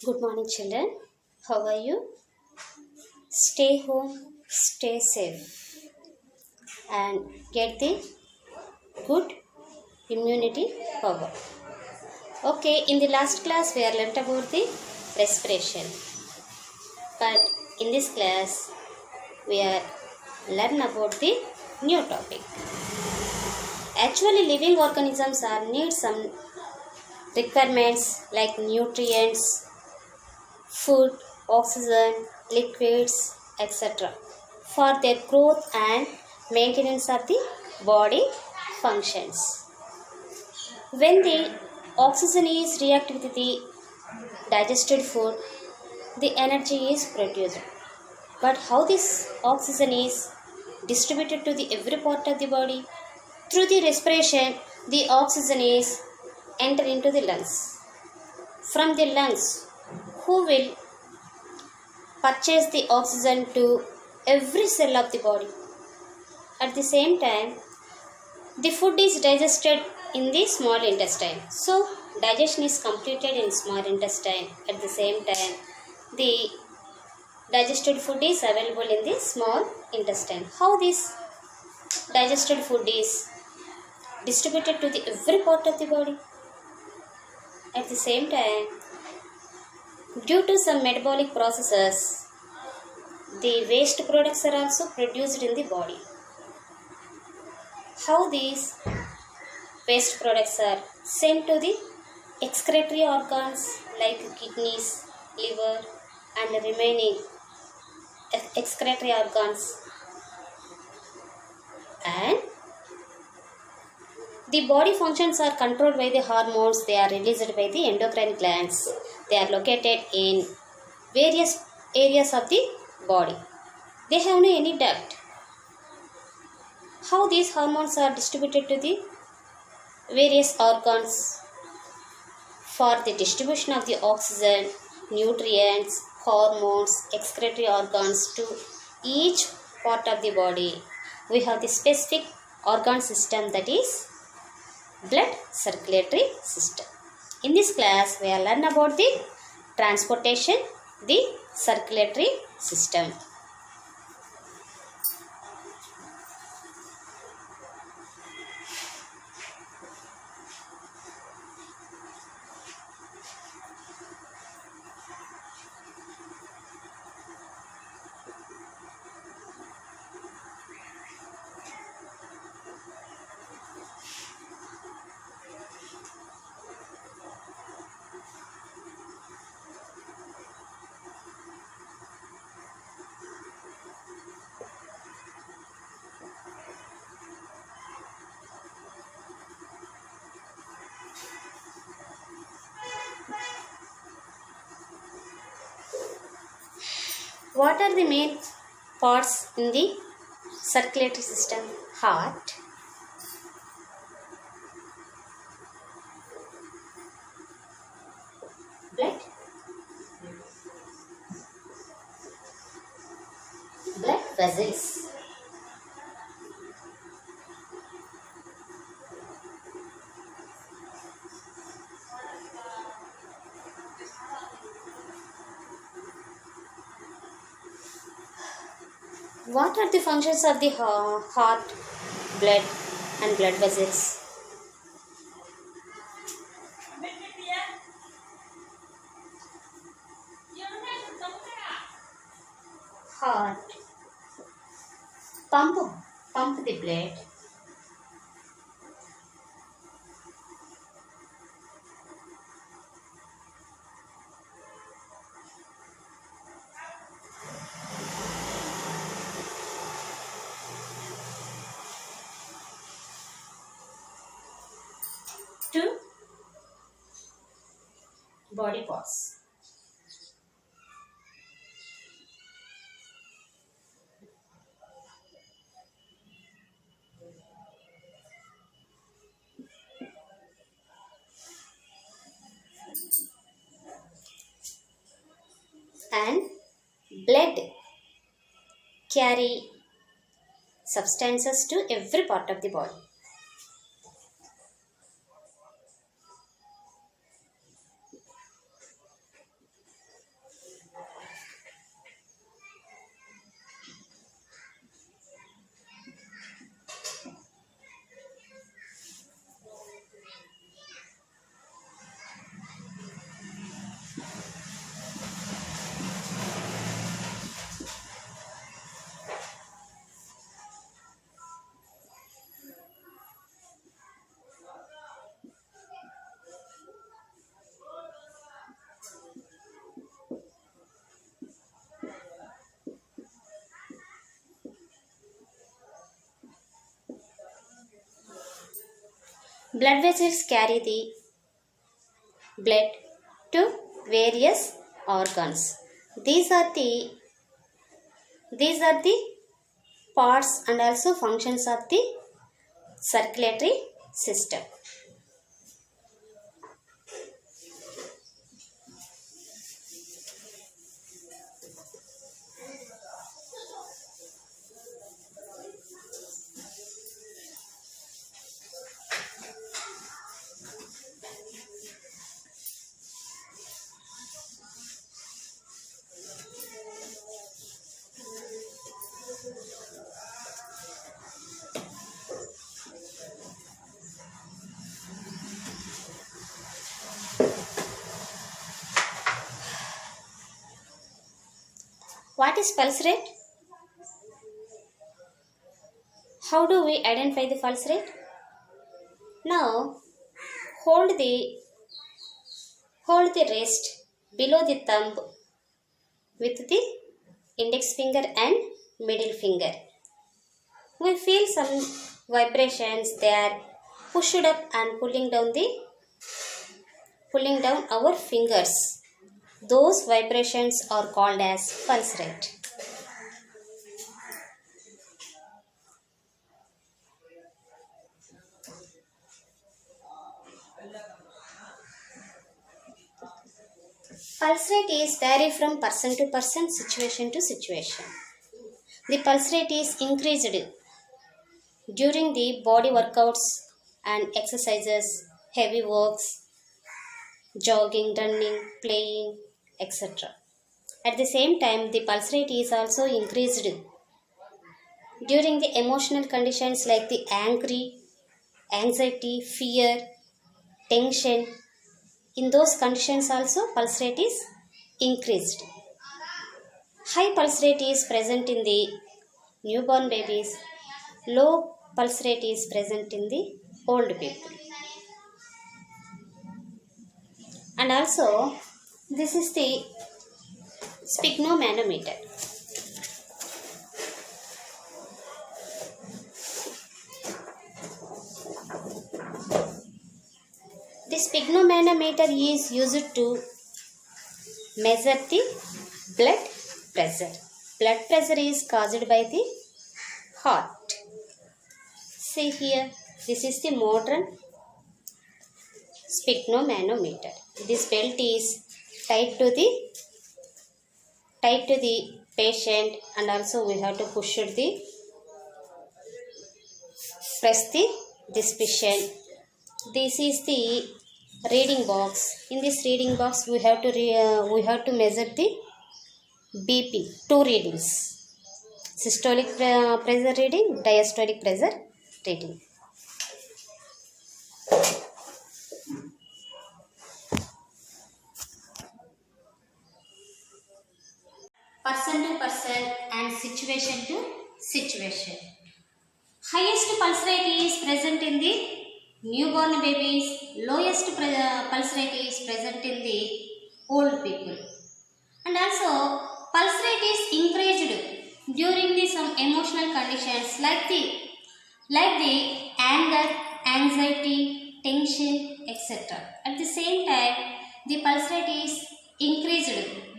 Good morning, children. How are you? Stay home, stay safe, and get the good immunity power. Okay, in the last class, we have learnt about the respiration, but in this class, we are learn about the new topic. Actually, living organisms are need some requirements like nutrients, food, oxygen, liquids, etc. for their growth and maintenance of the body functions. When the oxygen is reacted with the digested food, the energy is produced. But how this oxygen is distributed to the every part of the body? Through the respiration, the oxygen is enter into the lungs. From the lungs, who will purchase the oxygen to every cell of the body. At the same time, the food is digested in the small intestine. So, digestion is completed in small intestine. At the same time, the digested food is available in the small intestine. How this digested food is distributed to the every part of the body? At the same time, due to some metabolic processes, the waste products are also produced in the body. How these waste products are sent to the excretory organs like kidneys, liver, and remaining excretory organs, and the body functions are controlled by the hormones. They are released by the endocrine glands. They are located in various areas of the body. They have no any duct. How these hormones are distributed to the various organs for the distribution of the oxygen, nutrients, hormones, excretory organs to each part of the body. We have the specific organ system, that is blood circulatory system. In this class, we will learn about the transportation, the circulatory system. What are the main parts in the circulatory system? Heart, blood vessels, what are the functions of the heart, blood, and blood vessels? Heart pump the blood. To body parts. And blood carry substances to every part of the body. Blood vessels carry the blood to various organs. These are the parts and also functions of the circulatory system. What is pulse rate? How do we identify the pulse rate? Now, hold the wrist below the thumb with the index finger and middle finger. We feel some vibrations. They are pushed up and pulling down our fingers. Those vibrations are called as pulse rate. Pulse rate is vary from person to person, situation to situation. The pulse rate is increased during the body workouts and exercises, heavy works, jogging, running, playing, etc. At the same time, the pulse rate is also increased during the emotional conditions like the angry, anxiety, fear, tension. In those conditions also, pulse rate is increased. High pulse rate is present in the newborn babies. Low pulse rate is present in the old people. And also, this is the sphygmomanometer. The sphygmomanometer is used to measure the blood pressure. Blood pressure is caused by the heart. See here, this is the modern sphygmomanometer. This belt is tied to the patient, and also we have to press this patient. This is the reading box. In this reading box, we have to measure the BP. Two readings: systolic pressure reading, diastolic pressure reading. Person to person and situation to situation. Highest pulse rate is present in the newborn babies. Lowest pulse rate is present in the old people. And also, pulse rate is increased during some emotional conditions like the anger, anxiety, tension, etc. At the same time, the pulse rate is increased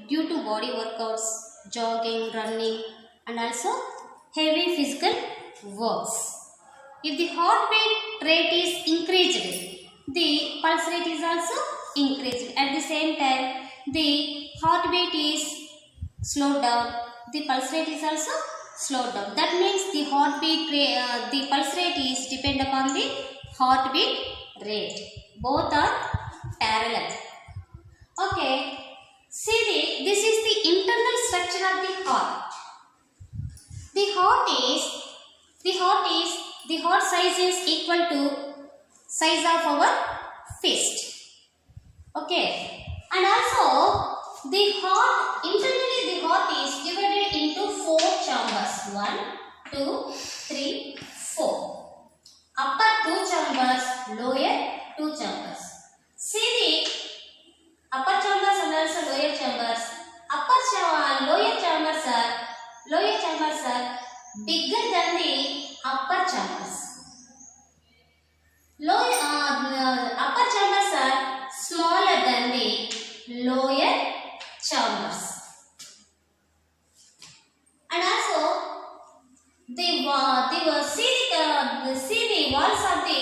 due to body workouts, jogging, running, and also heavy physical works. If the heartbeat rate is increased, the pulse rate is also increased. At the same time, the heartbeat is slowed down, the pulse rate is also slowed down. That means the heartbeat, the pulse rate is depend upon the heartbeat rate. Both are parallel. Okay. See, this is the internal structure of the heart. The heart size is equal to size of our fist. Okay. And also internally the heart is divided into 4 chambers. 1, 2, 3, 4. Upper 2 chambers, lower 2 chambers. See the upper chambers and also lower chambers. Lower chambers are bigger than the upper chambers. Upper chambers are smaller than the lower chambers. And also see the walls of the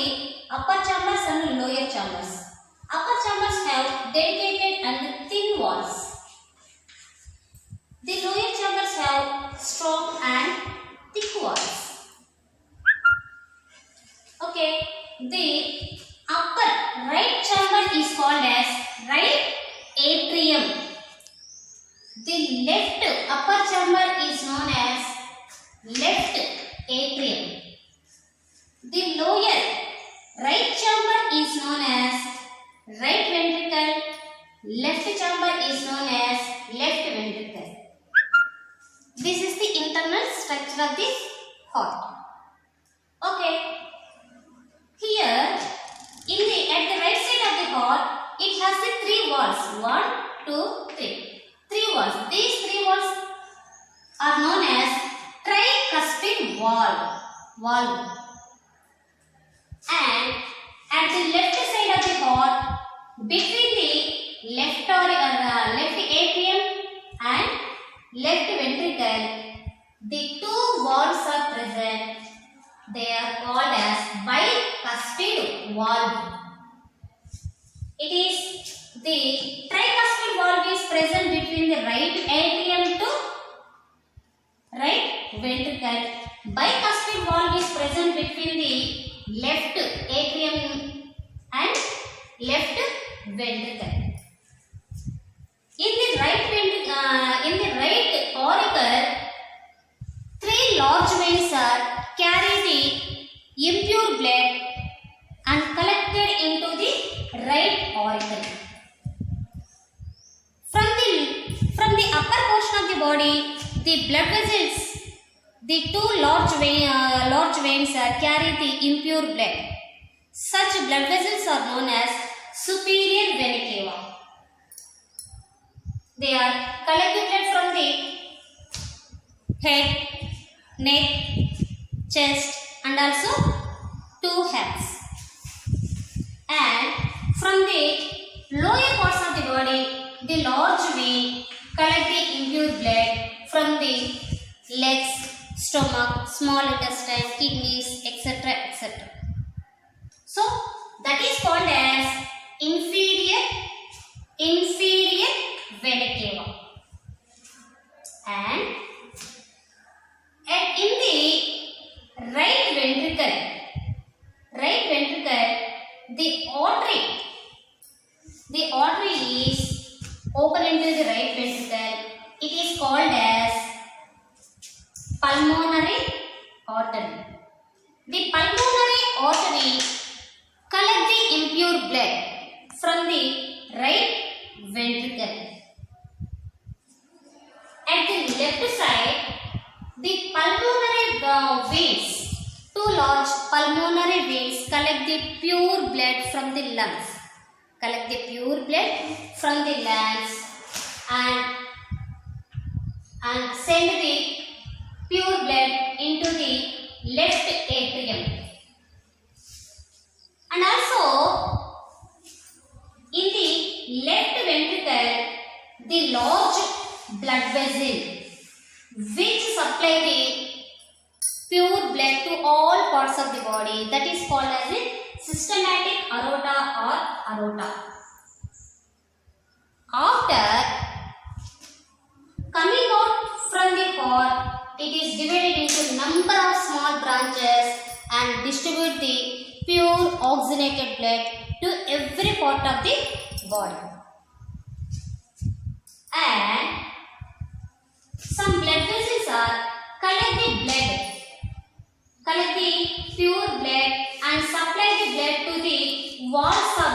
upper chambers and lower chambers. Upper chambers have dedicated and thin walls. The lower chambers have strong and thick walls. Okay, the upper right chamber is called as right atrium. The left upper chamber is known as left atrium. The lower right chamber is known as right ventricle. Left chamber is known as left ventricle. This is the internal structure of the heart. Okay. Here, at the right side of the heart, it has the 3 walls. 1, 2, 3. 3 walls. These 3 walls are known as tricuspid valve. And at the left side of the heart, between the left atrium and left ventricle, the 2 valves are present. They are called as bicuspid valve. It is the tricuspid valve is present between the right atrium to right ventricle. Bicuspid valve is present between the left atrium and left ventricle. In the right auricle, 3 large veins are carry the impure blood and collected into the right auricle. From the upper portion of the body, the blood vessels, the 2 large veins carry the impure blood. Such blood vessels are known as superior vena cava. They are collected from the head, neck, chest and also 2 hands. And from the lower parts of the body, the large vein collect the impure blood from the legs, stomach, small intestine, kidneys, etc. etc. So that is called as inferior vena cava. And in the right ventricle, the artery is open into the right ventricle. It is called as pulmonary artery. The pulmonary artery collect the impure blood from the right ventricle. At the left side, the pulmonary veins, 2 large pulmonary veins collect the pure blood from the lungs. And send the pure blood into the left atrium. And also, in the left ventricle, the large blood vessel which supply the pure blood to all parts of the body, that is called as a systematic aorta or aorta. After coming out from the heart, it is divided into number of small branches and distribute the pure oxygenated blood to every part of the body. And some blood vessels are collect the pure blood and supply the blood to the walls of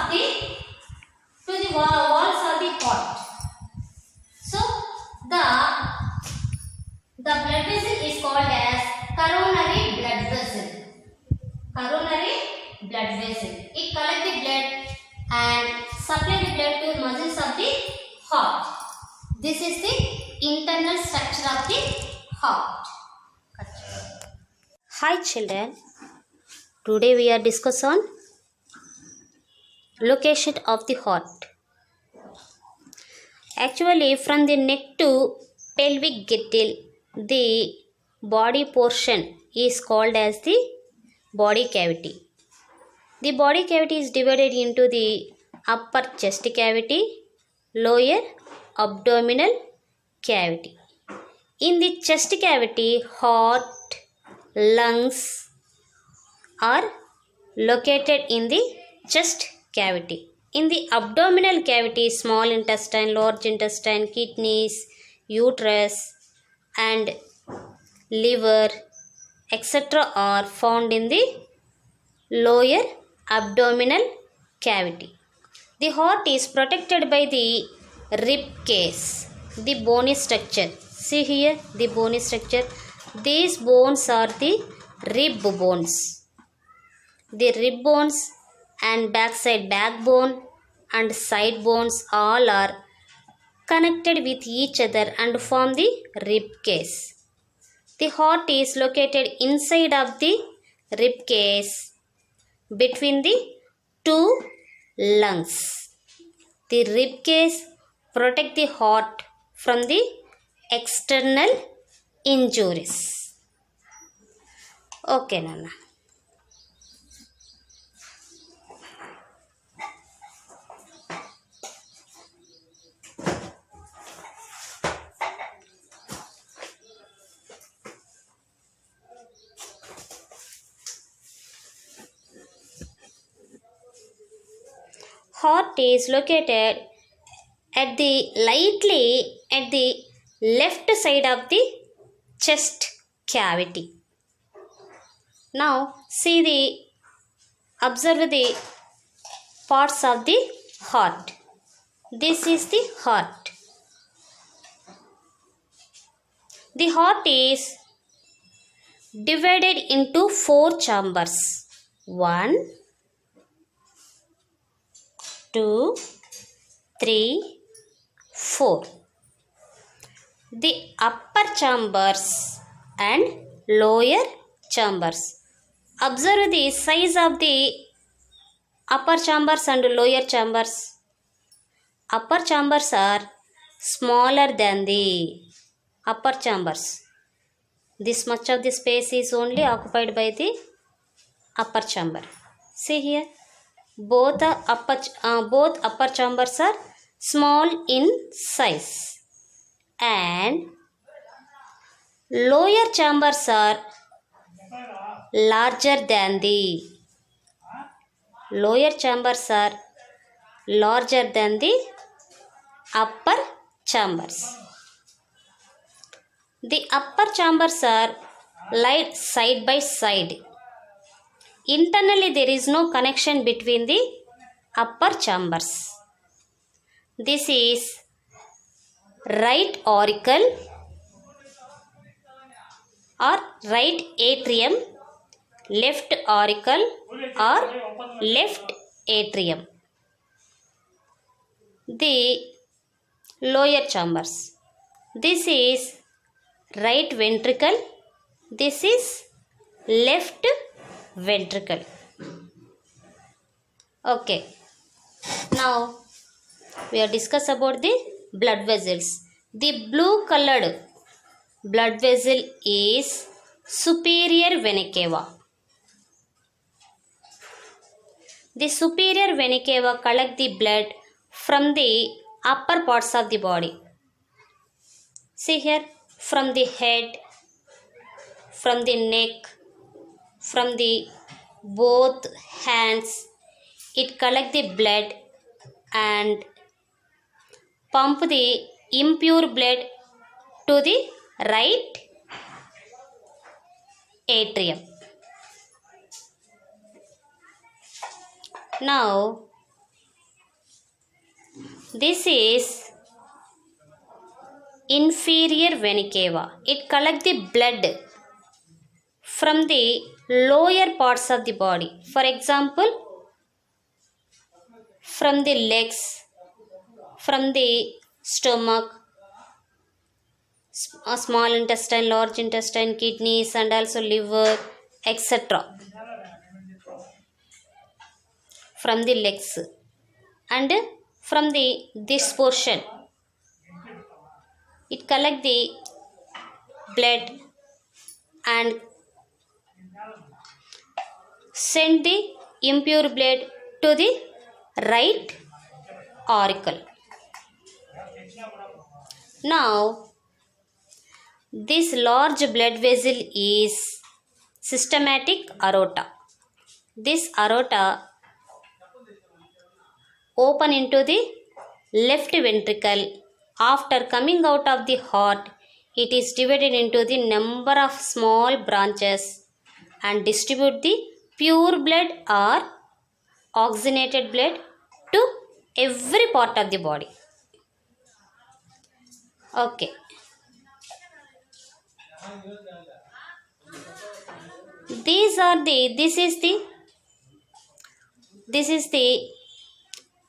the heart. So the blood vessel is called as coronary blood vessel. Coronary blood vessel. It collects the blood and supply the blood to muscles of the heart. This is the internal structure of the heart. Hi children. Today we are discussing on location of the heart. Actually, from the neck to pelvic girdle, the body portion is called as the body cavity. The body cavity is divided into the upper chest cavity, lower abdominal cavity. In the chest cavity, heart, lungs are located in the chest cavity. In the abdominal cavity, small intestine, large intestine, kidneys, uterus and liver, etc. are found in the lower abdominal cavity. The heart is protected by the rib cage, the bony structure. See here the bony structure. These bones are the rib bones. The rib bones and backside backbone and side bones all are connected with each other and form the rib cage. The heart is located inside of the rib cage between the two lungs. The rib cage protects the heart from the external injuries. Okay, Nana. Heart is located at the left side of the chest cavity. Now observe the parts of the heart. This is the heart. The heart is divided into 4 chambers. 1, 2, 3, 4. The upper chambers and lower chambers. Observe the size of the upper chambers and lower chambers. Upper chambers are smaller than the upper chambers. This much of the space is only occupied by the upper chamber. See here. Both upper chambers are small in size and lower chambers are larger than the upper chambers. The upper chambers are laid side by side. Internally, there is no connection between the upper chambers. This is right auricle or right atrium, left auricle or left atrium. The lower chambers. This is right ventricle. This is left ventricle. Okay. Now we are discuss about the blood vessels. The blue colored blood vessel is superior vena cava. The superior vena cava collect the blood from the upper parts of the body. See here, from the head, from the neck, from the both hands. It collect the blood and pump the impure blood to the right atrium. Now this is inferior vena cava. It collect the blood from the lower parts of the body. For example, from the legs, from the stomach, small intestine, large intestine, kidneys, and also liver, etc. From the legs and from this portion, it collect the blood and send the impure blood to the right auricle. Now this large blood vessel is systematic aorta. This aorta open into the left ventricle. After coming out of the heart, it is divided into the number of small branches and distribute the pure blood or oxygenated blood to every part of the body. Okay. This is the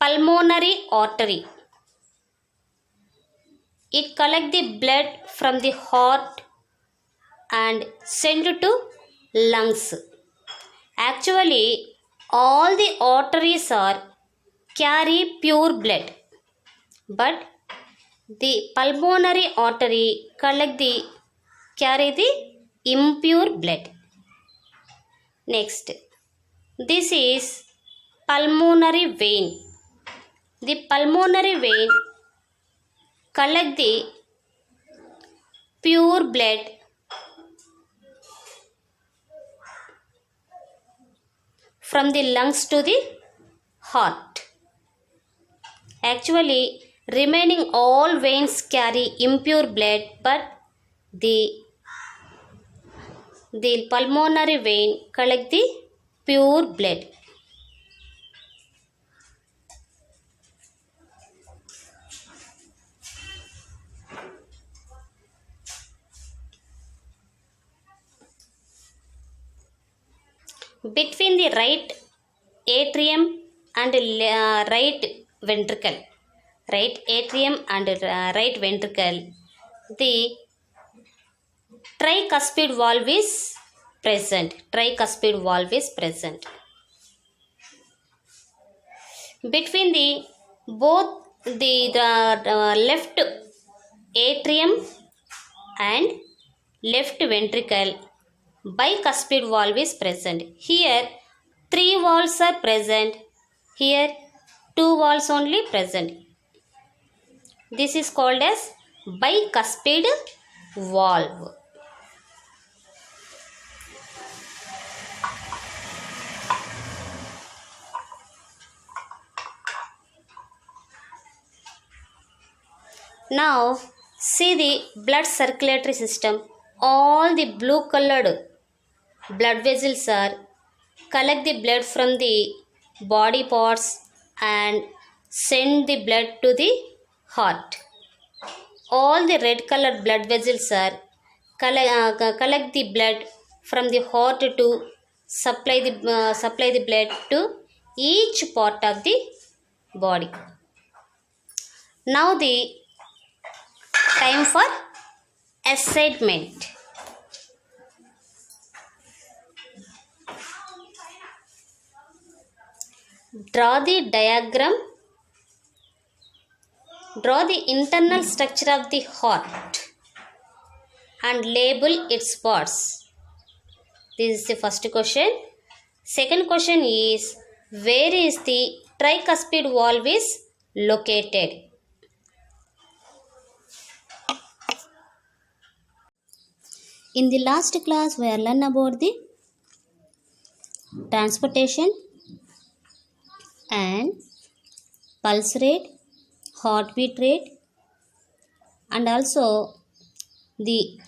pulmonary artery. It collect the blood from the heart and send to lungs. Actually, all the arteries are carry pure blood, but the pulmonary artery carry the impure blood. Next, this is pulmonary vein. The pulmonary vein collect the pure blood from the lungs to the heart. Actually, remaining all veins carry impure blood, but the pulmonary vein collect the pure blood. Between the right atrium and right ventricle, the tricuspid valve is present. Between both the left atrium and left ventricle, bicuspid valve is present. Here 3 valves are present. Here 2 valves only present. This is called as bicuspid valve. Now see the blood circulatory system. All the blue colored blood vessels are collect the blood from the body parts and send the blood to the heart. All the red colored blood vessels are collect the blood from the heart to supply the blood to each part of the body. Now the time for assignment. Draw the diagram. Draw the internal structure of the heart and label its parts. This is the first question. Second question is, where is the tricuspid valve is located? In the last class, we learned about the transportation and pulse rate, heartbeat rate, and also the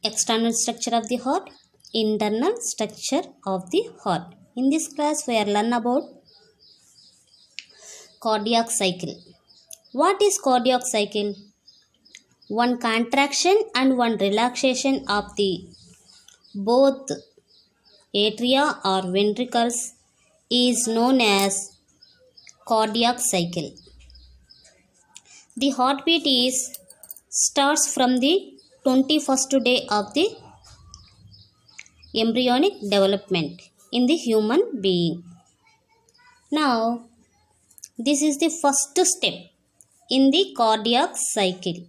external structure of the heart, internal structure of the heart. In this class, we are learn about cardiac cycle. What is cardiac cycle? One contraction and one relaxation of the both atria or ventricles is known as cardiac cycle. The heartbeat starts from the 21st day of the embryonic development in the human being. Now, this is the first step in the cardiac cycle.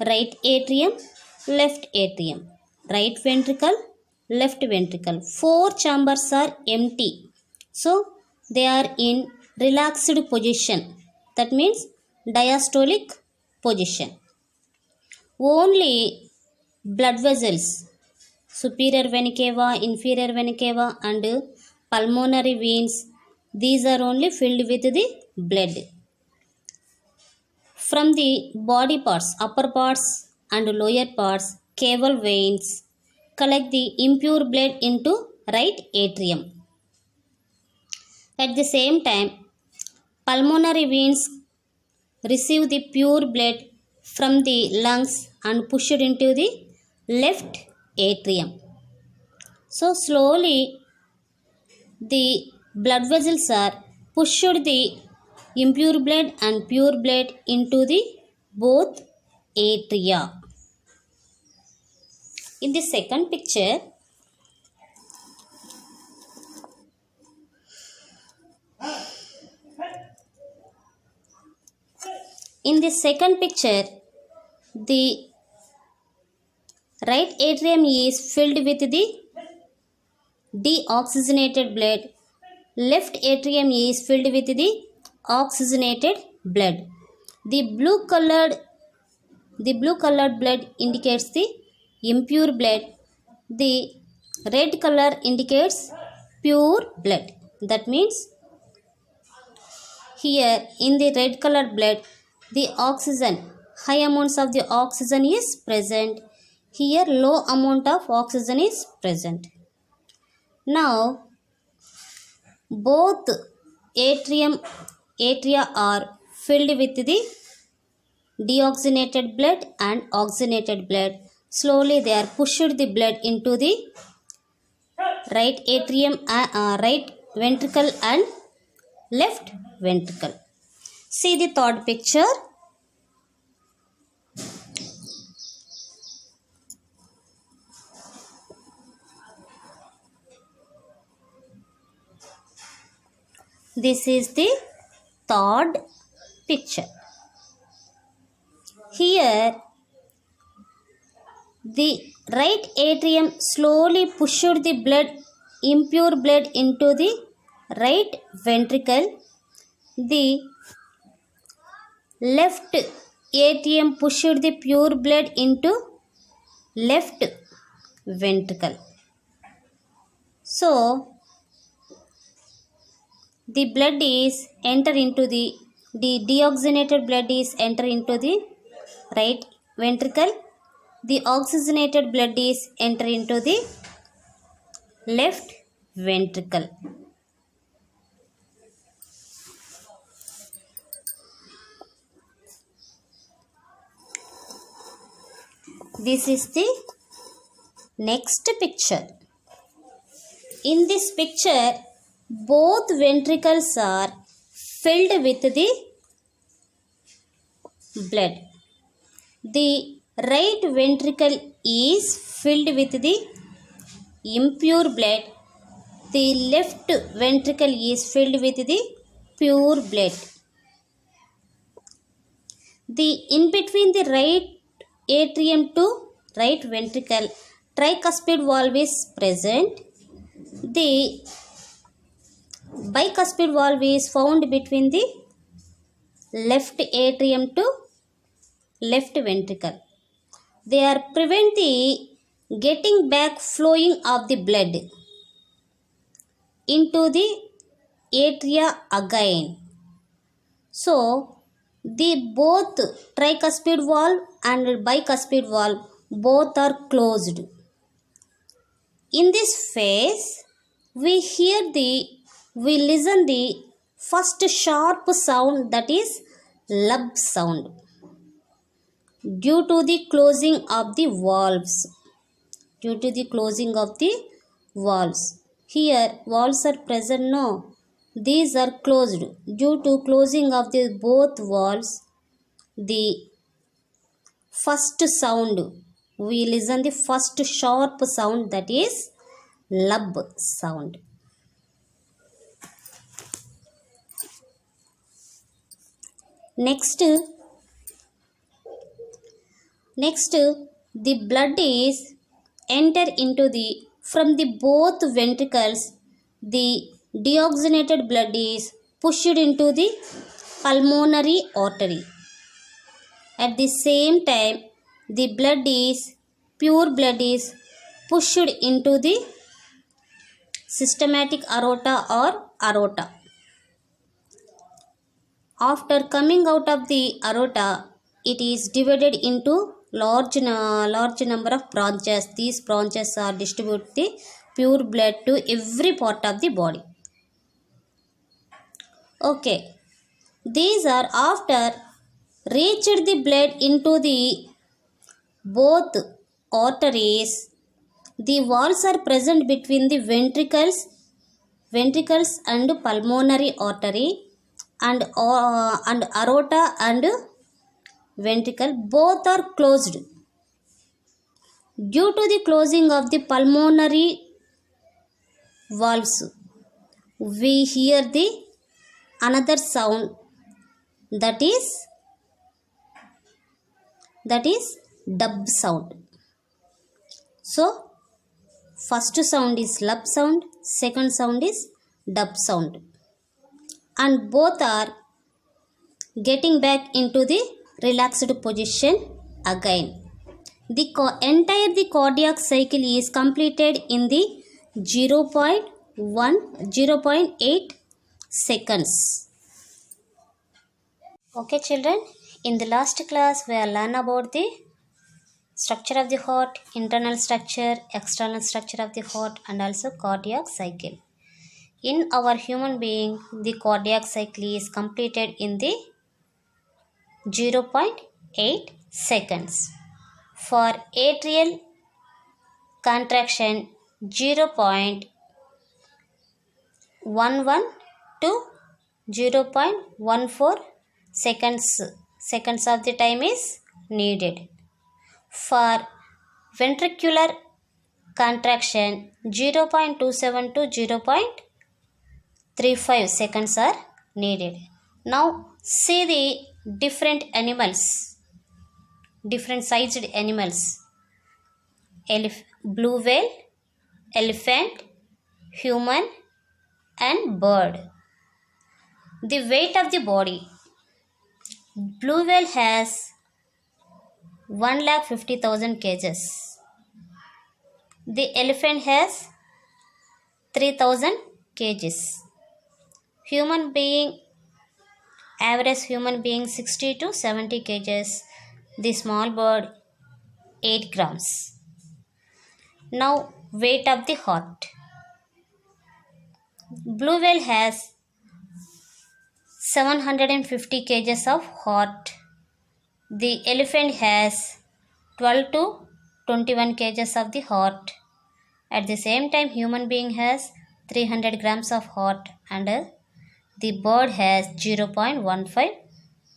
Right atrium, left atrium, right ventricle, left ventricle. 4 chambers are empty. So, they are in relaxed position. That means diastolic position. Only blood vessels, superior vena cava, inferior vena cava and pulmonary veins, these are only filled with the blood. From the body parts, upper parts and lower parts, caval veins collect the impure blood into right atrium. At the same time, pulmonary veins receive the pure blood from the lungs and push it into the left atrium. So slowly the blood vessels are pushed the impure blood and pure blood into the both atria. In the second picture, the right atrium is filled with the deoxygenated blood. Left atrium is filled with the oxygenated blood. The blue colored blood indicates the impure blood. The red color indicates pure blood. That means here in the red colored blood, the oxygen, high amounts of the oxygen is present. Here low amount of oxygen is present. Now both atria are filled with the deoxygenated blood and oxygenated blood. Slowly they are pushed the blood into the right atrium, right ventricle and left ventricle. See the third picture. This is the third picture. Here the right atrium slowly pushed the blood, impure blood into the right ventricle. The left atrium pushed the pure blood into left ventricle. So the blood is enter into the deoxygenated blood is enter into the right ventricle. The oxygenated blood is enter into the left ventricle. This is the next picture. In this picture, both ventricles are filled with the blood. The right ventricle is filled with the impure blood. The left ventricle is filled with the pure blood. The in between the right atrium to right ventricle, tricuspid valve is present. The bicuspid valve is found between the left atrium to left ventricle. They are prevent the getting back flowing of the blood into the atria again. So the both tricuspid valve and bicuspid valve both are closed. In this phase, we listen the first sharp sound, that is lub sound, due to the closing of the valves. Here valves are present, no, these are closed. Due to closing of the both valves, the first sound, we listen the first sharp sound, that is lub sound. Next, the blood is enter into the, from the both ventricles, the deoxygenated blood is pushed into the pulmonary artery. At the same time, the pure blood is pushed into the systematic aorta or aorta. After coming out of the aorta, it is divided into large number of branches. These branches are distribute the pure blood to every part of the body. Okay, these are after reached the blood into the both arteries. The valves are present between the ventricles and pulmonary artery, and aorta and ventricle both are closed. Due to the closing of the pulmonary valves, we hear the another sound, that is dub sound. So first sound is lub sound, second sound is dub sound, and both are getting back into the relaxed position again. The entire cardiac cycle is completed in the 0.8 seconds. Okay children, in the last class we have learned about the structure of the heart, internal structure, external structure of the heart, and also cardiac cycle. In our human being, the cardiac cycle is completed in the 0.8 seconds. For atrial contraction, 0.11 to 0.14 seconds of the time is needed. For ventricular contraction, 0.27 to 0.35 seconds are needed. Now see the different animals, different sized animals: blue whale, elephant, human, and bird. The weight of the body: blue whale has 1,50,000 kgs. The elephant has 3,000 kgs. Average human being 60 to 70 kgs. The small bird 8 grams. Now weight of the heart: blue whale has 750 kgs of heart. The elephant has 12 to 21 kgs of the heart. At the same time, human being has 300 grams of heart, and the bird has 0.15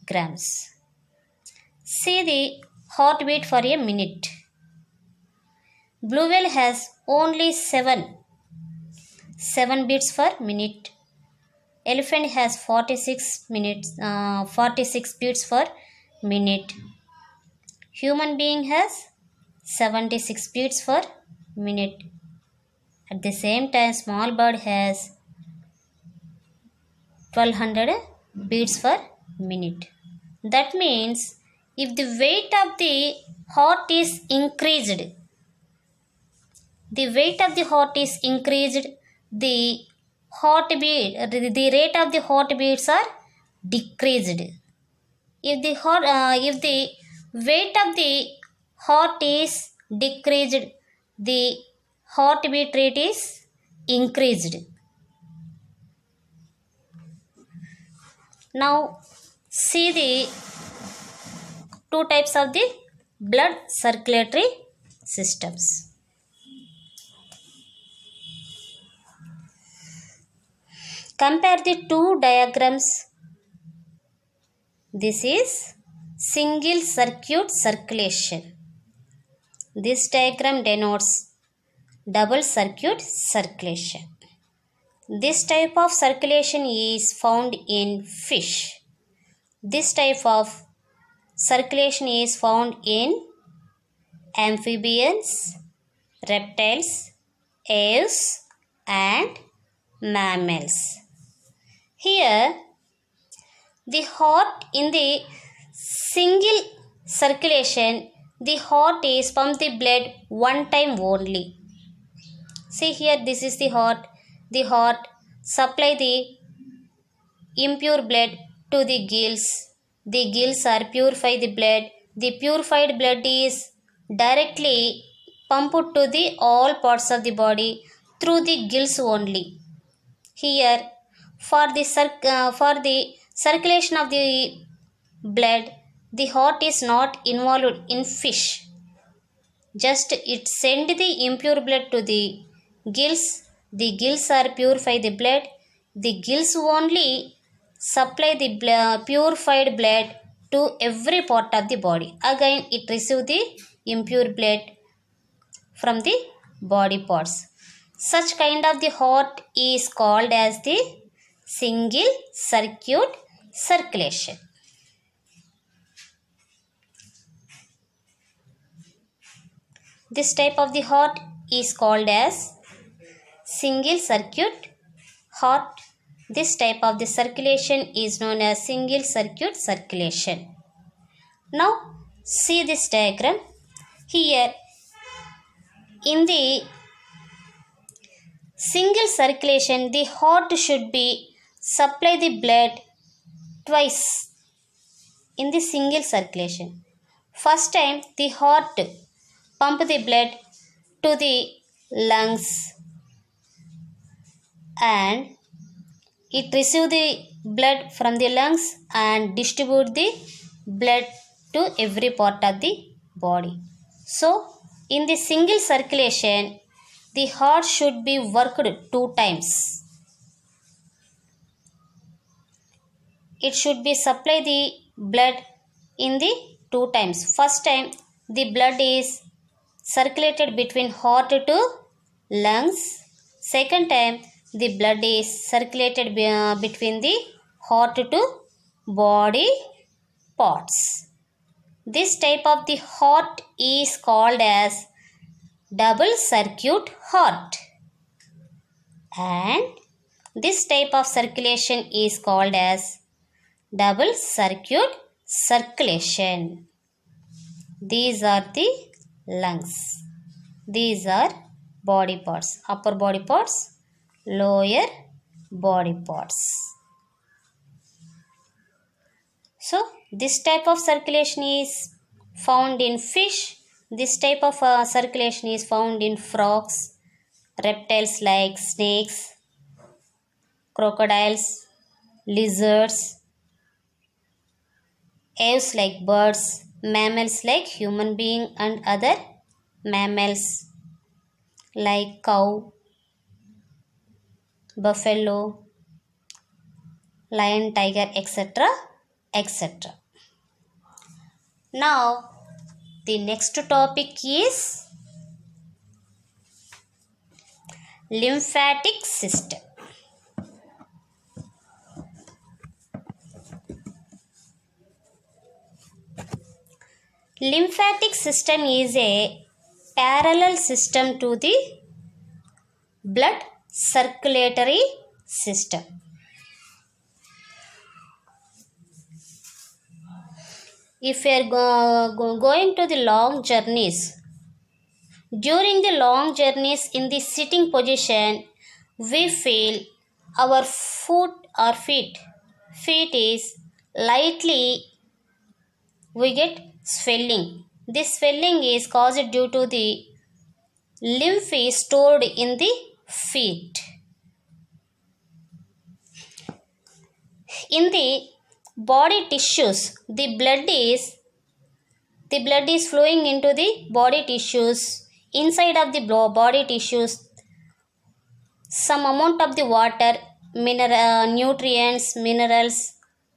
grams. See the heartbeat for a minute. Blue whale has only 7 beats per minute. Elephant has 46 beats per minute. Human being has 76 beats per minute. At the same time, small bird has 1200 beats per minute. That means if the weight of the heart is increased, the weight of the heart is increased, the rate of the heartbeats are decreased. If the weight of the heart is decreased, the heartbeat rate is increased. Now see the two types of the blood circulatory systems. Compare the two diagrams. This is single circuit circulation. This diagram denotes double circuit circulation. This type of circulation is found in fish. This type of circulation is found in amphibians, reptiles, aves, and mammals. Here, the heart in the single circulation, the heart is pump the blood one time only. See here, this is the heart. The heart supply the impure blood to the gills. The gills are purify the blood. The purified blood is directly pumped to the all parts of the body through the gills only. Here, for the circulation of the blood, the heart is not involved in fish. Just it send the impure blood to the gills. The gills are purify the blood. The gills only supply the purified blood to every part of the body. Again, it receive the impure blood from the body parts. Such kind of the heart is called as the single circuit circulation. This type of the heart is called as single circuit heart. This type of the circulation is known as single circuit circulation. Now see this diagram. Here in the single circulation, the heart should be supply the blood twice in the single circulation. First time the heart pump the blood to the lungs and it receive the blood from the lungs and distribute the blood to every part of the body. So in the single circulation, the heart should be worked 2 times. It should be supply the blood in the 2 times. First time the blood is circulated between heart to lungs. Second time the blood is circulated between the heart to body parts. This type of the heart is called as double circuit heart, and this type of circulation is called as double circuit circulation. These are the lungs. These are body parts, upper body parts, lower body parts. So this type of circulation is found in fish. This type of circulation is found in frogs, reptiles like snakes, crocodiles, lizards, aves like birds, mammals like human being and other mammals like cow, buffalo, lion, tiger, etc. etc. Now the next topic is lymphatic system. Lymphatic system is a parallel system to the blood circulatory system. If we are going to the long journeys, During the long journeys in the sitting position, we feel our feet is lightly, we get swelling. This swelling is caused due to the lymph is stored in the feet. In the body tissues, the blood is flowing into the body tissues. Inside of the body tissues, some amount of the water, nutrients, minerals,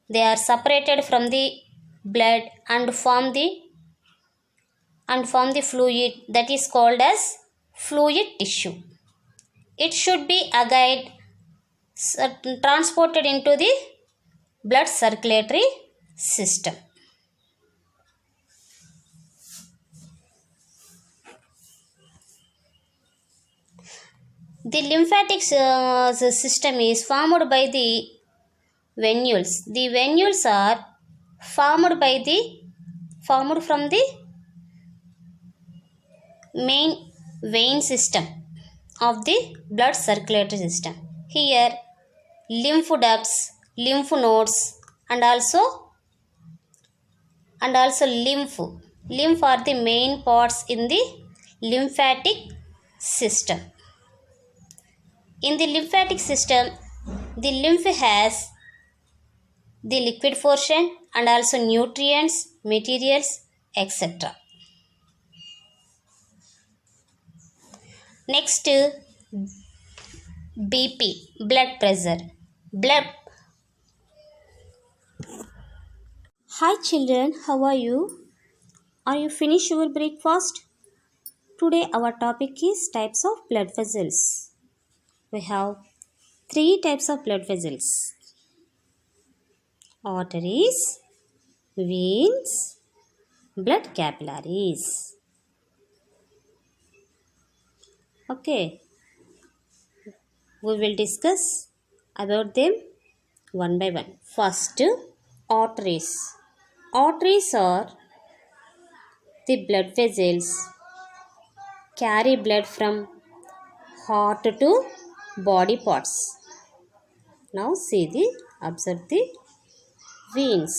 they are separated from the blood and form the fluid that is called as fluid tissue. It should be again transported into the blood circulatory system. The lymphatic system is formed by the venules. The venules are formed from the main vein system of the blood circulatory system. Here, lymph ducts, lymph nodes, and also lymph are the main parts in the lymphatic system. In the lymphatic system, the lymph has the liquid portion and also nutrients, materials, etc. Next, BP, blood pressure. Hi children, how are you? Are you finished your breakfast? Today our topic is types of blood vessels. We have 3 types of blood vessels: arteries, veins, blood capillaries. Okay, we will discuss about them one by one. First, arteries. Arteries are the blood vessels carry blood from heart to body parts. Now observe the veins.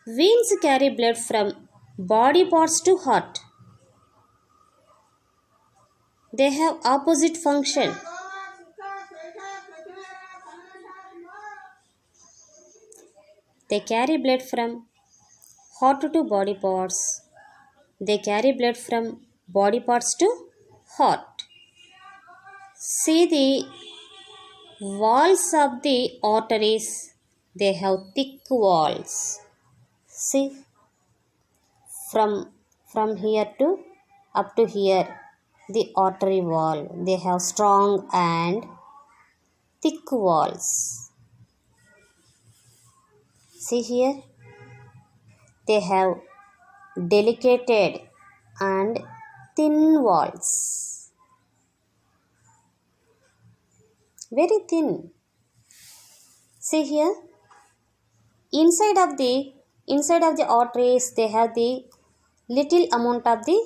Veins carry blood from body parts to heart. They have opposite function. They carry blood from heart to body parts. They carry blood from body parts to heart. See the walls of the arteries. They have thick walls. See, from here to up to here, the artery wall. They have strong and thick walls. See here, they have delicate and thin walls. Very thin. See here, inside of the arteries, they have the little amount of the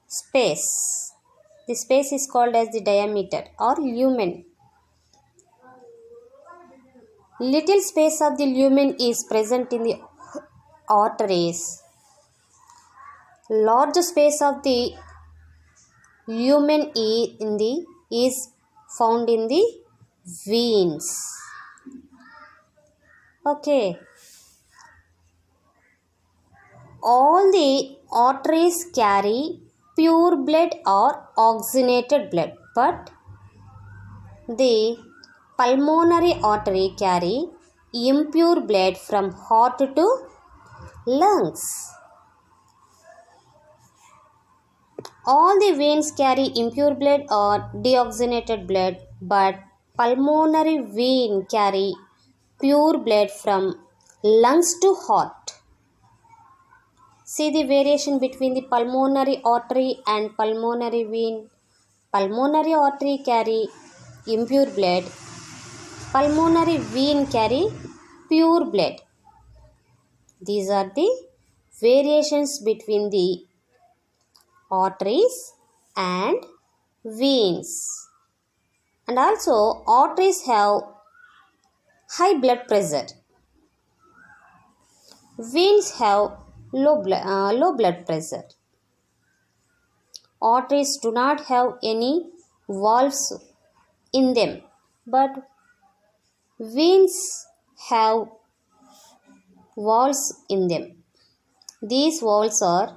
space. The space is called as the diameter or lumen. Little space of the lumen is present in the arteries. Large space of the lumen is found in the veins. Okay. All the arteries carry pure blood or oxygenated blood, but the pulmonary artery carry impure blood from heart to lungs. All the veins carry impure blood or deoxygenated blood, but pulmonary vein carry pure blood from lungs to heart. See the variation between the pulmonary artery and pulmonary vein. Pulmonary artery carry impure blood. Pulmonary vein carry pure blood. These are the variations between the arteries and veins. And also arteries have high blood pressure. Veins have low blood pressure. Arteries do not have any valves in them, but veins have valves in them. These valves are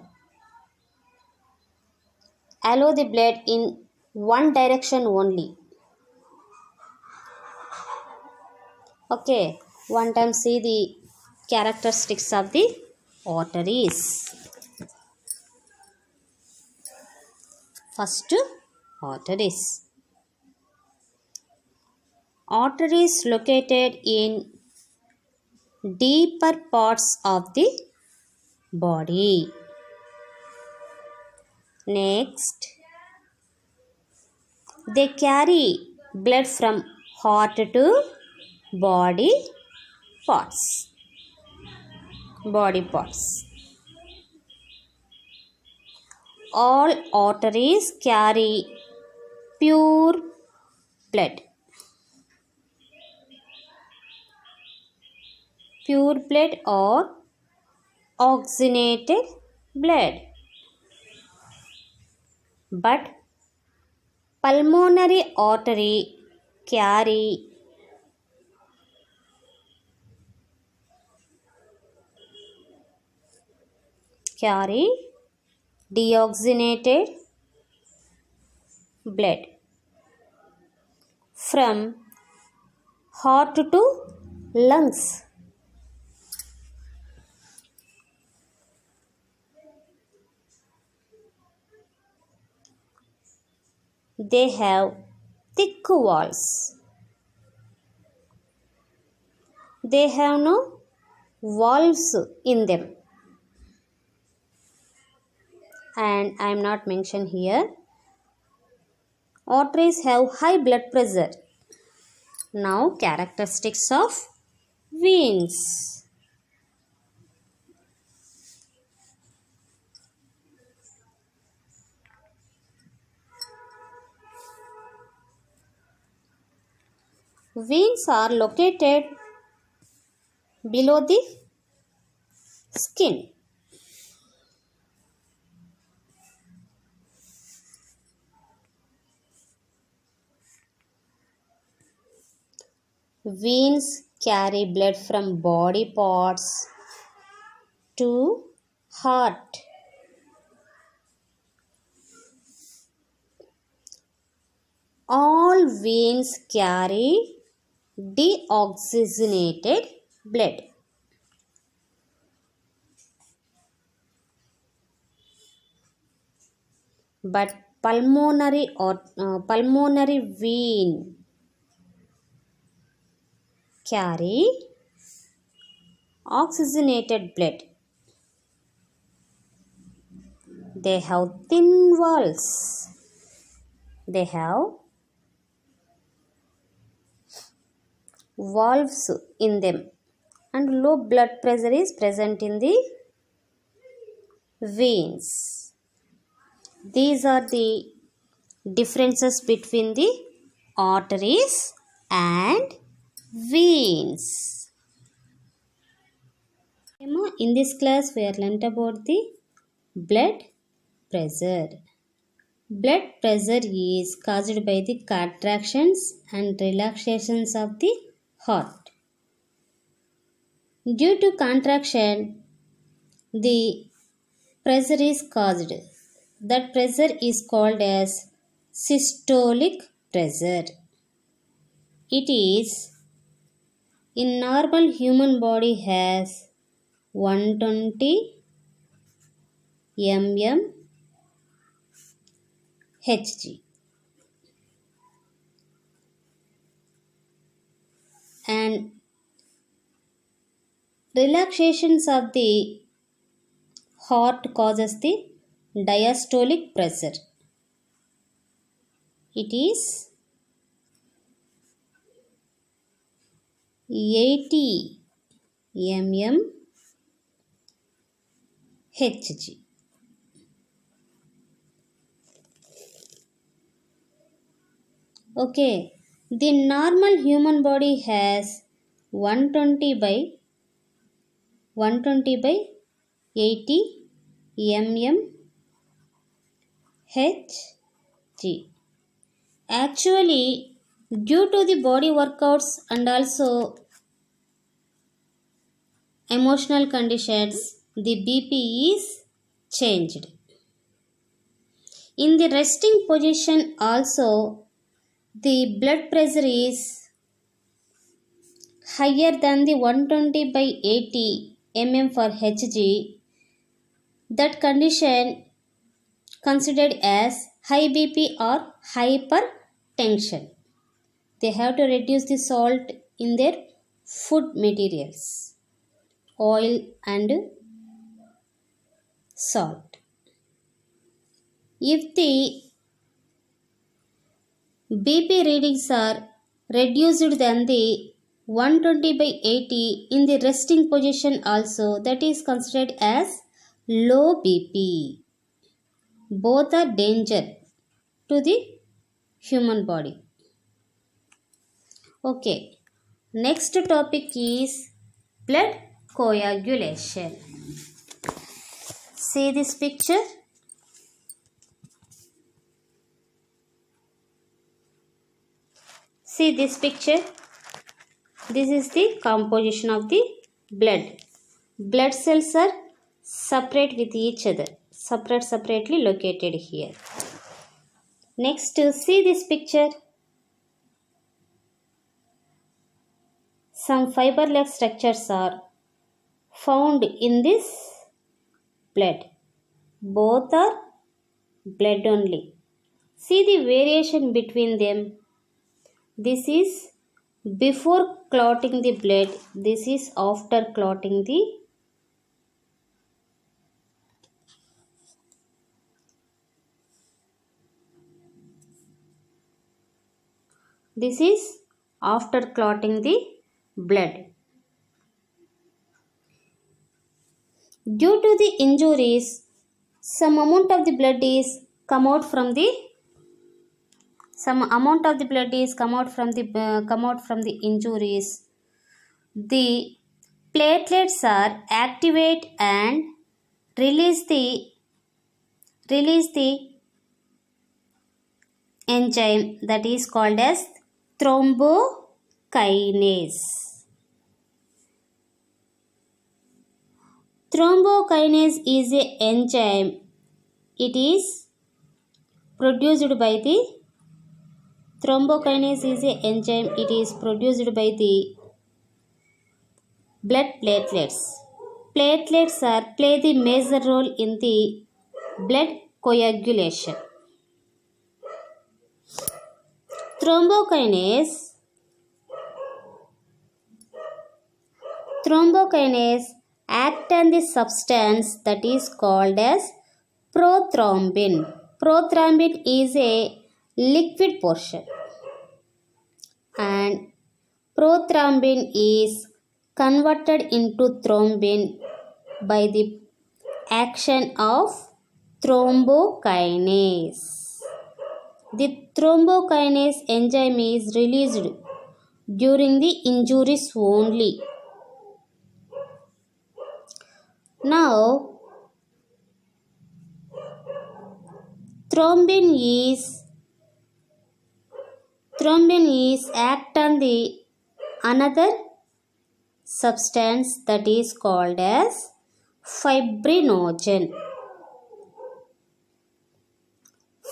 allow the blood in one direction only. Okay, one time see the characteristics of the arteries. First, arteries. Arteries located in deeper parts of the body. Next, they carry blood from heart to body parts. All arteries carry pure blood. Pure blood or oxygenated blood. But pulmonary artery carry deoxygenated blood from heart to lungs. They have thick walls. They have no valves in them. And I am not mentioned here. Arteries have high blood pressure. Now characteristics of veins. Veins are located below the skin. Veins carry blood from body parts to heart. All veins carry deoxygenated blood. But pulmonary vein carry oxygenated blood. They have thin walls. They have valves in them, and low blood pressure is present in the veins. These are the differences between the arteries and veins. In this class we are learnt about the blood pressure. Blood pressure is caused by the contractions and relaxations of the heart. Due to contraction, the pressure is caused. That pressure is called as systolic pressure. It is in normal human body has 120 mmHg. And relaxations of the heart causes the diastolic pressure. It is 80 mmHg. Okay, the normal human body has 120 by 80 mm Hg. Actually, due to the body workouts and also emotional conditions, the BP is changed. In the resting position also, the blood pressure is higher than the 120 by 80 mm for Hg. That condition considered as high BP or hypertension. They have to reduce the salt in their food materials, oil and salt. If the BP readings are reduced than the 120 by 80 in the resting position also, that is considered as low BP. Both are danger to the human body. Okay, next topic is blood coagulation. See this picture. See this picture. This is the composition of the blood. Blood cells are separate with each other. Separately located here. Next, see this picture. Some fiber-like structures are found in this blood. Both are blood only. See the variation between them. This is before clotting the blood. This is after clotting the This is after clotting the blood. Due to the injuries, some amount of the blood is come out from the injuries. The platelets are activate and release the enzyme that is called as thrombokinase. Thrombokinase is an enzyme. It is produced by the blood platelets. Platelets play the major role in the blood coagulation. Thrombokinase act on the substance that is called as prothrombin. Prothrombin is a liquid portion and prothrombin is converted into thrombin by the action of thrombokinase. The thrombokinase enzyme is released during the injuries only. Now, thrombin is act on the another substance that is called as fibrinogen.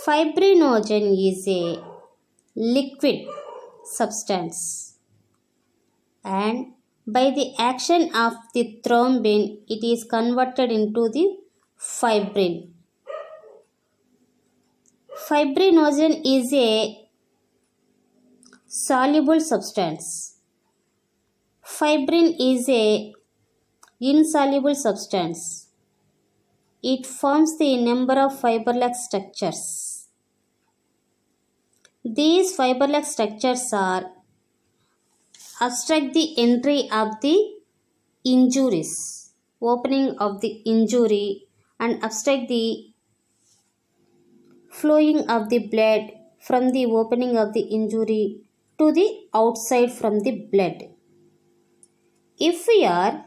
Fibrinogen is a liquid substance and by the action of the thrombin it is converted into the fibrin. Fibrinogen is a soluble substance. Fibrin is a insoluble substance. It forms the number of fiber-like structures. These fiber-like structures are obstruct the entry of the injuries, opening of the injury, and obstruct the flowing of the blood from the opening of the injury to the outside from the blood. If we are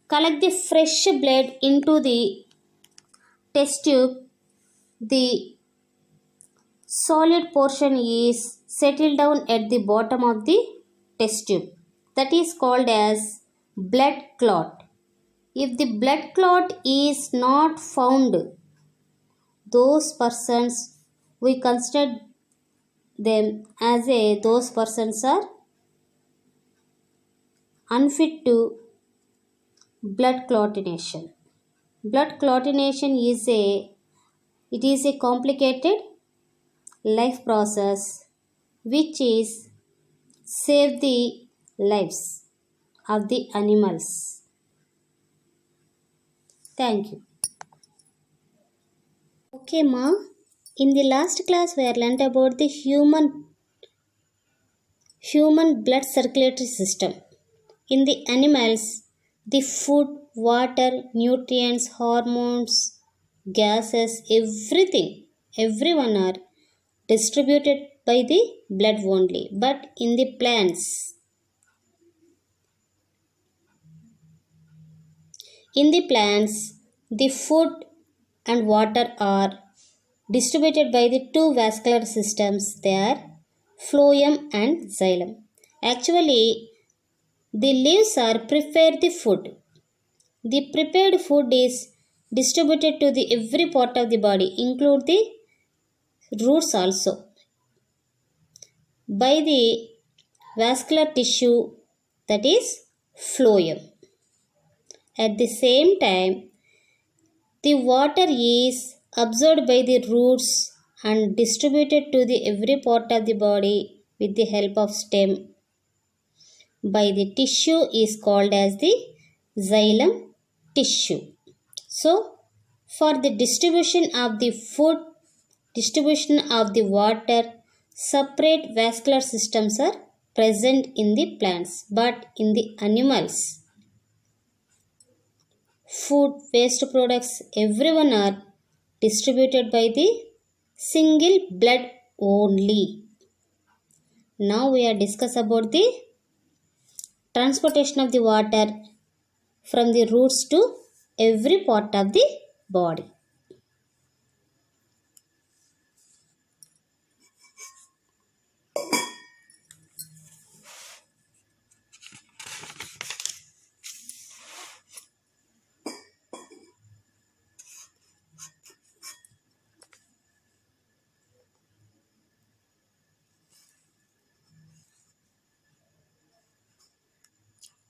collect the fresh blood into the test tube, the solid portion is settled down at the bottom of the test tube. That is called as blood clot. If the blood clot is not found, those persons, we consider them as those persons are unfit to blood clottination. Blood clottination is a complicated life process which is save the lives of the animals. Thank you. Okay, Ma. In the last class we have learnt about the human blood circulatory system. In the animals, the food, water, nutrients, hormones, gases, everyone are distributed by the blood only. But in the plants, the food and water are distributed by the two vascular systems. They are phloem and xylem. Actually, the leaves are prepare the food. The prepared food is distributed to the every part of the body, include the roots also, by the vascular tissue, that is phloem. At the same time, the water is absorbed by the roots and distributed to the every part of the body with the help of stem by the tissue is called as the xylem tissue. So, for the distribution of the food, distribution of the water, separate vascular systems are present in the plants, but in the animals, food, waste products, everyone are distributed by the single blood only. Now we are discuss about the transportation of the water from the roots to every part of the body.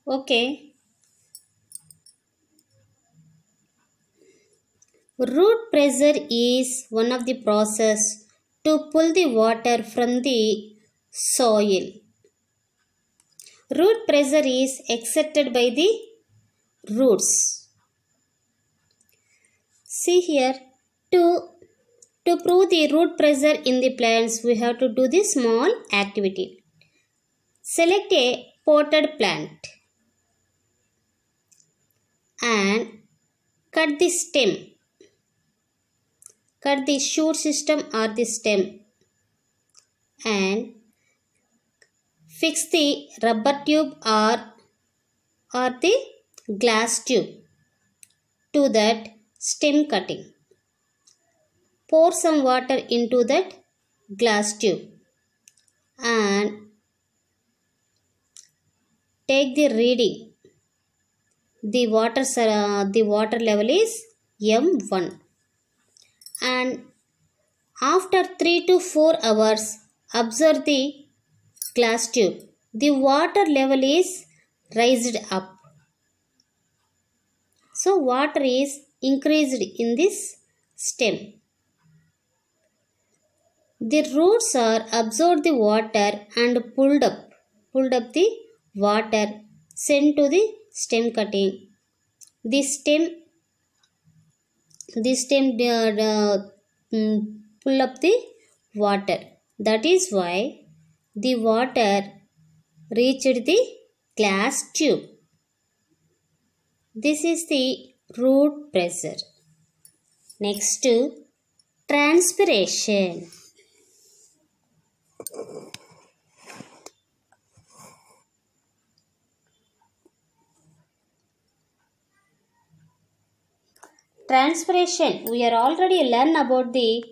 Okay. Root pressure is one of the process to pull the water from the soil. Root pressure is exerted by the roots. See here, to prove the root pressure in the plants, we have to do this small activity. Select a potted plant and cut the stem. Cut the shoot system or the stem and fix the rubber tube or the glass tube to that stem cutting. Pour some water into that glass tube and take the reading. The water level is M1. And after 3 to 4 hours, observe the glass tube. The water level is raised up. So water is increased in this stem. The roots are absorbed the water and pulled up the water sent to the stem cutting. The stem pull up the water. That is why the water reached the glass tube. This is the root pressure. Next, Transpiration. Transpiration. We are already learned about the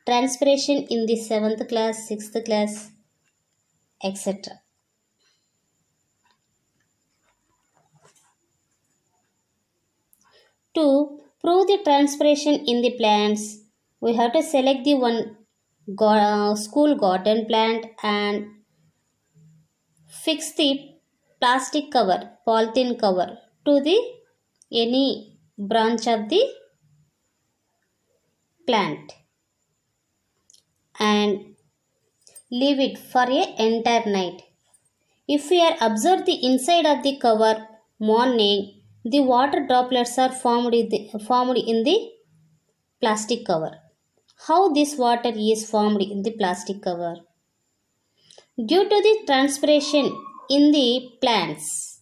transpiration in the 7th class, 6th class, etc. To prove the transpiration in the plants, we have to select the one school garden plant and fix the plastic cover, polythene cover to the any branch of the plant and leave it for a entire night. If we are observe the inside of the cover morning, the water droplets are formed in the plastic cover. How this water is formed in the plastic cover? Due to the transpiration in the plants,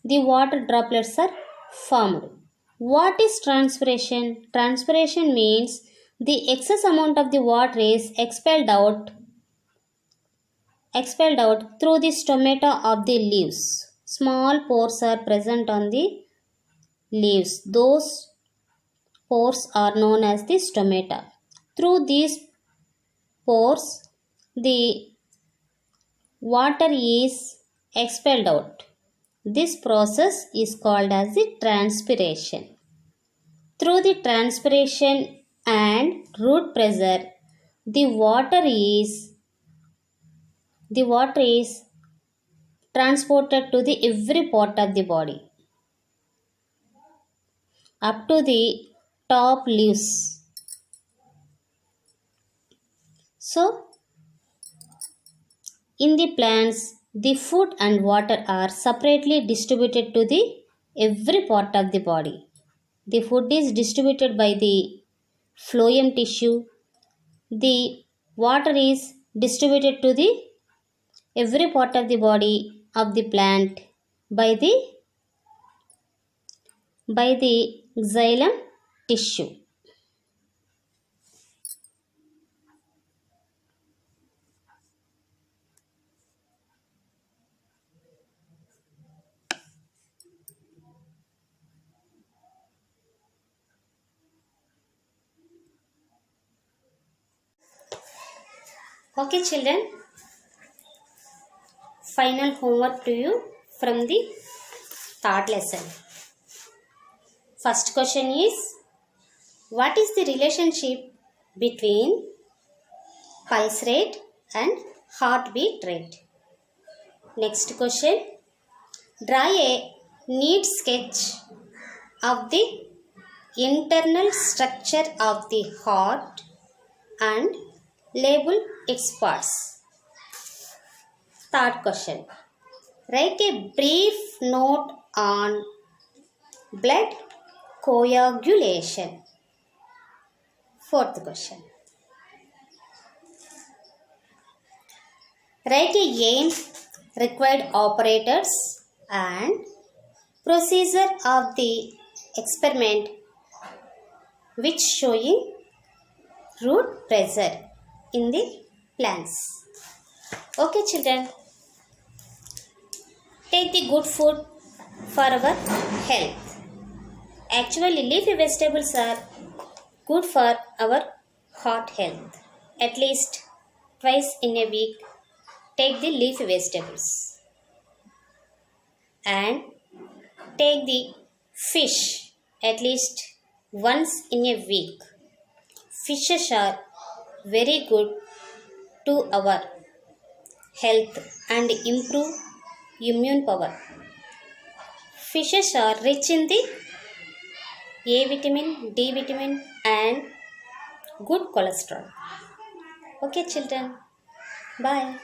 the water droplets are formed. What is transpiration? Transpiration means the excess amount of the water is expelled out through the stomata of the leaves. Small pores are present on the leaves. Those pores are known as the stomata. Through these pores, the water is expelled out. This process is called as the transpiration. Through the transpiration and root pressure, the water is transported to the every part of the body up to the top leaves. So, in the plants, the food and water are separately distributed to the every part of the body. The food is distributed by the phloem tissue. The water is distributed to the every part of the body of the plant by the xylem tissue. Okay children, final homework to you from the third lesson. First question is, what is the relationship between pulse rate and heartbeat rate? Next question, draw a neat sketch of the internal structure of the heart and label its parts. Third question, write a brief note on blood coagulation. Fourth question, write a aim, required operators and procedure of the experiment which showing root pressure in the plants. Okay children, take the good food for our health. Actually, leafy vegetables are good for our heart health. At least twice in a week, take the leafy vegetables. And take the fish at least once in a week. Fishes are very good to our health and improve immune power. Fishes are rich in the A vitamin, D vitamin and good cholesterol. Okay children, bye.